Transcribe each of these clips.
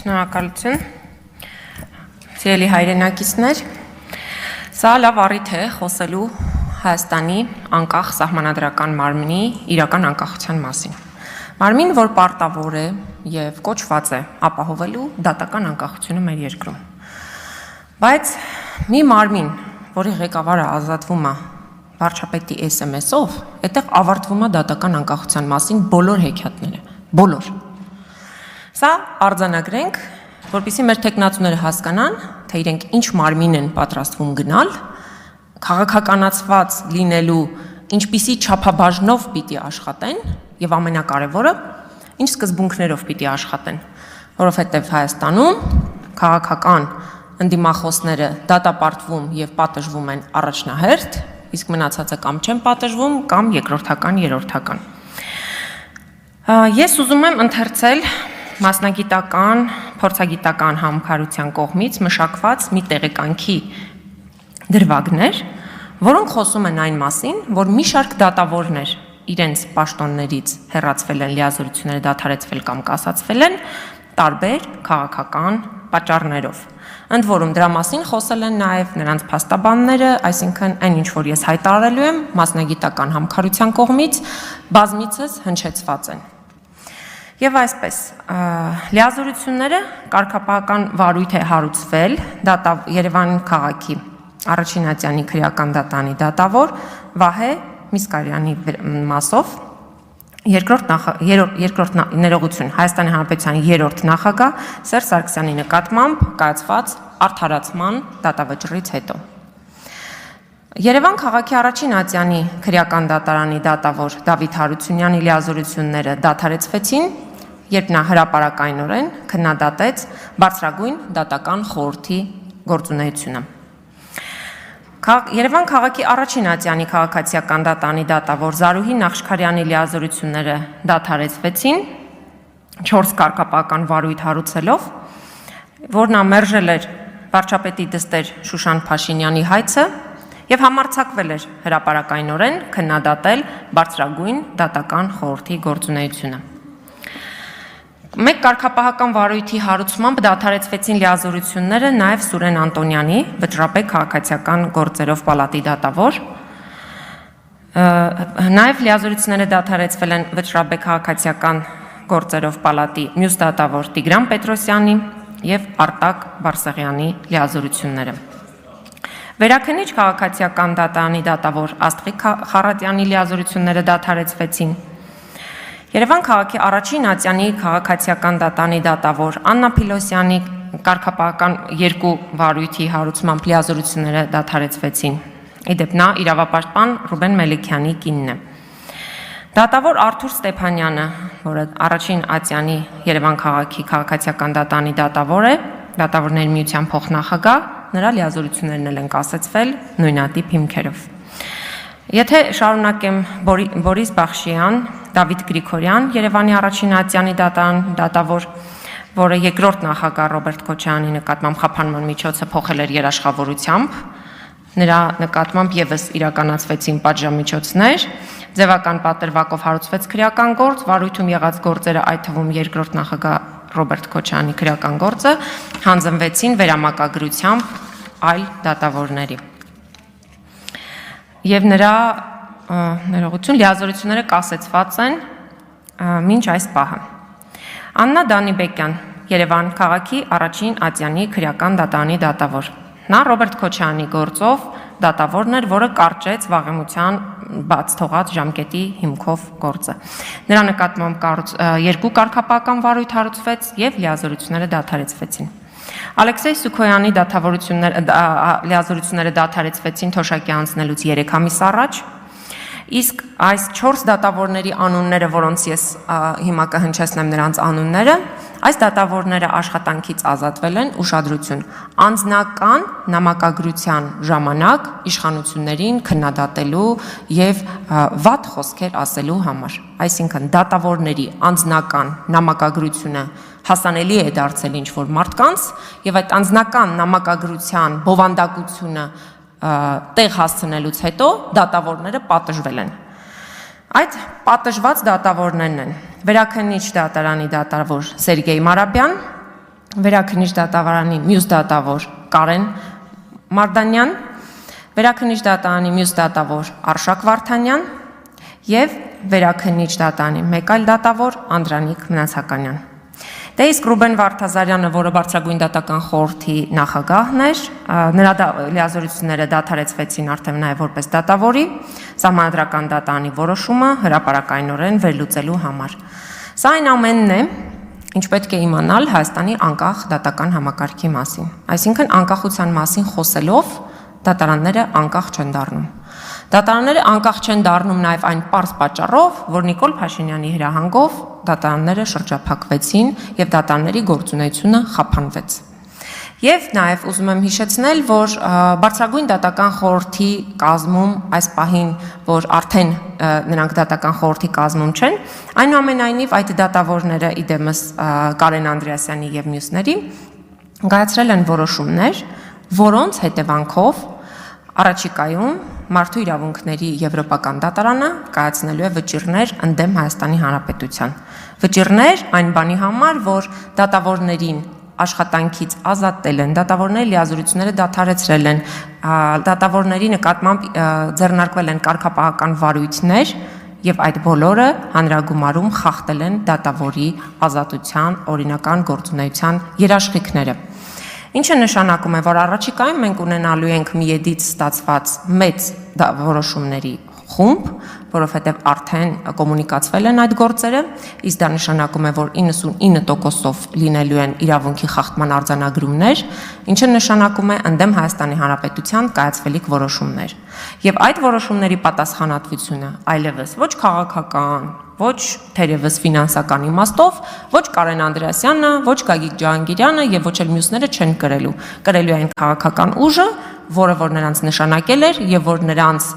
Շնորհակալություն, սիրելի հայրենակիցներ, սա լավ առիթ է խոսելու Հայաստանի անկախ սահմանադրական մարմնի իրական անկախության մասին։ Մարմին, որ պարտավոր է և կոչված է ապահովելու դատական անկախությունը մեր երկրում։ Բայց մի մարմին, որի ղեկավարը ազատվում է վարչապետի SMS-ով, այդտեղ ավարտվում է դատական անկախության մասին բոլոր հեքիաթները, բոլոր։ Սա արձանագրենք, որպեսզի մեր թեկնածուները հասկանան, թե իրենք ինչ մարմին են պատրաստվում գնալ, քաղաքականացված լինելու ինչպիսի չափաբաժնով պիտի աշխատեն և ամենակարևորը, ինչ սկզբունքներով պիտի աշխատեն, որովհետև Հայաստանում քաղաքական ընդդիմախոսները դատապարտվում և պատժվում են առաջնահերթ, իսկ մնացածը կամ չեն պատժվում, կամ երկրորդական, երրորդական։ Ես ուզում եմ ընթերցել մասնագիտական, փորձագիտական համակարգության կողմից մշակված մի տեղեկանքի դրվագներ, որոնք խոսում են այն մասին, որ մի շարք դատավորներ իրենց պաշտոններից հեռացվել են, լիազորությունները դադարեցվել կամ կասացվել են տարբեր քաղաքական պատճառներով։ Ընդ որում դրա մասին խոսել են նաև նրանց փաստաբանները, այսինքն այն ինչ որ ես հայտարարելու եմ, մասնագիտական համակարգության կողմից բազմիցս հնչեցված են։ Եվ այսպես, լիազորությունները կարգապահական վարույթ է հարուցվել Երևանի քաղաքի առաջին ատյանի քրեական դատանի դատավոր Վահե Միսկարյանի մասով, երկրորդ ներողություն Հայաստանի Հանրապետության երրորդ նախագահ Սերժ Սարգսյանի նկատմամբ կայացված արդարացման դատավճռից հետո։ Երևան քաղաքի առաջին ատյանի քրեական դատարանի դատավոր Դավիթ Հարությունյանի լիազորությունները դադարեցվեցին, երբ նա հրապարակայնորեն քննադատեց բարձրագույն դատական խորհրդի գործունեությունը։ Երևան քաղաքի առաջին ատյանի քաղաքացիական դատանի դատավոր Զարուհի Նախշքարյանի լիազորությունները դադարեցվեցին 4 կարգապահական վարույթ հարուցելով, որն ամերժել էր վարչապետի դստեր Շուշան Փաշինյանի հայցը և համարձակվել էր հրապարակայնորեն քննադատել բարձրագույն դատական խորհրդի գործունեությունը։ Մեկ կարգապահական վարույթի հարուցմամբ դադարեցվեցին լիազորությունները նաև Սուրեն Անտոնյանի, Վճռաբեկ քաղաքացիական գործերով պալատի դատավոր, նաև լիազորությունները դադարեցվել են Վճռաբեկ քաղաքացիական գործերով պալատի մյուս դատավոր Տիգրան Պետրոսյանի և Արտակ Բարսեղյանի լիազորությունները։ Վերաքննիչ քաղաքացիական դատարանի դատավոր Աստղիկ Խառատյանի լիազորությունները դադարեցվեցին։ Երևան քաղաքի առաջին ատյանի քաղաքացիական դատանի դատավոր Աննա Փիլոսյանի կարգապահական 2 վարույթի հարուցմամբ լիազորությունները դադարեցվեցին։ Իդեպ նա իրավապաշտպան Ռուբեն Մելիքյանի կինն է։ Դատավոր Արթուր Ստեփանյանը, որը առաջին ատյանի Երևան քաղաքի քաղաքացիական դատանի դատավոր է, դատավորների միության փոխնախագահ, նրա լիազորություններն են կասեցվել նույնատիպ հիմքերով։ Եթե շարունակեմ Բորիս Բախշյան, Դավիթ Գրիգորյան, Երևանի առաջին ատյանի դատավոր, որը երկրորդ նախագահ Ռոբերտ Քոչարյանի նկատմամբ խափանման միջոցը փոխել էր երաշխավորությամբ, նրա նկատմամբ ևս իրականացվեցին պատժամիջոցներ, ձևական պատրվակով հարուցվեց քրեական գործ, վարույթում եղած գործերը, այդ թվում երկրորդ նախագահ Ռոբերտ Քոչարյանի քրեական գործը, հանձնվեցին վերամակագրությամբ այլ դատավորների։ Եվ նրա լիազորությունները կասեցված են մինչ այս պահը։ Աննա Դանիբեկյան, Երևան քաղաքի առաջին ատյանի քրեական դատարանի դատավոր։ Նա Ռոբերտ Քոչարյանի գործով դատավորն էր, որը կարճեց վաղեմության բաց թողած ժամկետի հիմքով գործը։ Նրա նկատմամբ 2 կարգապահական վարույթ հարուցվեց և լիազորությունները դադարեցվեցին։ Ալեքսեյ Սուքոյանի լիազորությունները դադարեցվեցին թոշակի անցնելուց 3 ամիս առաջ, իսկ այս 4 դատավորների անունները, որոնց ես հիմա կհնչեցնեմ նրանց անունները, այս դատավորները աշխատանքից ազատվել են ուշադրություն անձնական նամակագրության ժամանակ իշխանություններին քննադատելու և վատ խոսքեր ասելու համար։ Այսինքն դատավորների անձնական նամակագրությունը հասանելի է դարձել ինչ-որ մարդկանց և այդ անձնական նամակագրության բովանդակությունը տեղ հասցնելուց հետո դատավորները պատժվել են։ Այդ պատժված դատավորներն են Վերաքննիչ դատարանի դատավոր Սերգեյ Մարաբյան, Վերաքննիչ դատավարանի մյուս դատավոր Կարեն Մարդանյան, Վերաքննիչ դատարանի մյուս դատավոր Արշակ Վարդանյան եւ Վերաքննիչ դատարանի մեկ այլ դատավոր Անդրանիկ Մնացականյան։ Դե իսկ Ռուբեն Վարդազարյանը, որը Բարձրագույն դատական խորհրդի նախագահն էր, նրա լիազորությունները դադարեցվեցին արդեն նաև որպես դատավորի, Սահմանադրական դատարանի որոշումը հրապարակայնորեն վերլուծելու համար։ Սա այն ամենն է, ինչ պետք է իմանալ Հայաստանի անկախ դատական համակարգի մասին։ Այսինքն անկախության մասին խոսելով դատարանները անկախ չեն դառնում։ Դատարանները անկախ չեն դառնում նաև այն պարզ պատճառով, որ Նիկոլ Փաշինյանի հրահանգով դատարանները շրջափակվեցին եւ դատարանների գործունեությունը խափանվեց։ Եվ նաև ուզում եմ հիշեցնել, որ Բարձրագույն դատական խորհրդի կազմում այս պահին, որ արդեն նրանք դատական խորհրդի կազմում չեն, այնուամենայնիվ այդ դատավորները իդեմս Կարեն Անդրեասյանի եւ մյուսների կայացրել են որոշումներ, որոնց հետևանքով առաջիկայում Մարդու իրավունքների Եվրոպական դատարանը կայացնելու է վճիռներ ընդդեմ Հայաստանի Հանրապետության։ Վճիռներ այն բանի համար, որ դատավորներին աշխատանքից ազատել են, դատավորների լիազորությունները դադարեցրել են, դատավորների նկատմամբ ձեռնարկվել են կարգապահական վարույթներ եւ այդ բոլորը հանրագումարում խախտել են դատավորի ազատության օրինական գործունեության երաշխիքները։ Ինչը նշանակում է, որ առաջիկայում մենք ունենալու ենք միեդից ստացված մեծ որոշումների խումբ, որովհետև արդեն կոմունիկացվել են այդ գործերը, իսկ դա նշանակում է, որ 99%-ով լինելու են իրավունքի խախտման արձանագրումներ, ինչը նշանակում է ընդդեմ Հայաստանի Հանրապետության կայացվելիք որոշումներ։ Եվ այդ որոշումների պատասխանատվությունը այլևս ոչ քաղաքական, ոչ թերևս ֆինանսական իմաստով, ոչ Կարեն Անդրեասյանը, ոչ Գագիկ Ջահանգիրյանը եւ ոչ էլ մյուսները չեն կրելու։ Կրելու են քաղաքական ուժը, որը որ նրանց նշանակել էր եւ որ նրանց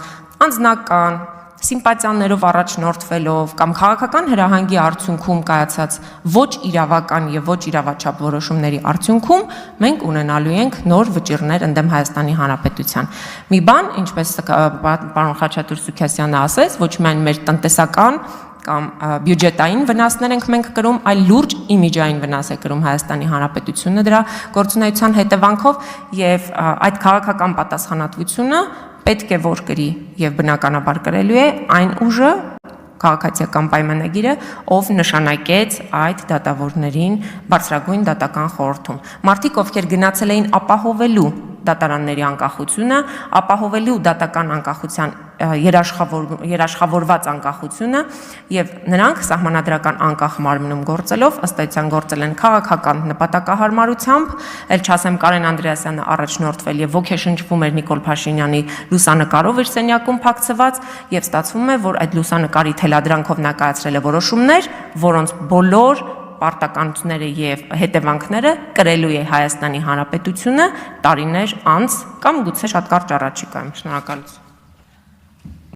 անձնական սիմպաթիաներով առաջնորդվելով կամ քաղաքական հրահանգի արդյունքում կայացած ոչ իրավական եւ ոչ իրավաչափ որոշումների արդյունքում մենք ունենալու ենք նոր վճիռներ ընդդեմ Հայաստանի Հանրապետության։ Մի բան, ինչպես պարոն Խաչատուր Սուքասյանը ասեց, ոչ միայն մեր տնտեսական կամ բյուջետային վնասներ ենք մենք կրում, այլ լուրջ իմիջային վնաս է կրում Հայաստանի Հանրապետությունը դրա գործունեության հետևանքով եւ այդ քաղաքական պատասխանատվությունը պետք է որ կրի եւ բնականաբար կրելու է այն ուժը քաղաքացիական պայմանագիրը, ով նշանակեց այդ դատավորներին Բարձրագույն դատական խորհրդում։ Մարդիկ, ովքեր գնացել էին ապահովելու դատարանների անկախությունը, ապահովելու դատական անկախության երաշխավորված անկախությունը եւ նրանք սահմանադրական անկախ մարմնում գործելով ըստ այդության գործել են քաղաքական նպատակահարմարությամբ, ել չասեմ Կարեն Անդրեասյանը առաջնորդվել եւ ոգեշնչվում էր Նիկոլ Փաշինյանի լուսանկարով իր սենյակում փակցված եւ ստացվում է, որ այդ լուսանկարի թելադրանքով նա կայացրել է որոշումներ, որոնց բոլոր պարտականությունները եւ հետևանքները կրելու է Հայաստանի Հանրապետությունը տարիներ անց կամ գուցե շատ կարճ առաջիկայում։ Շնորհակալություն։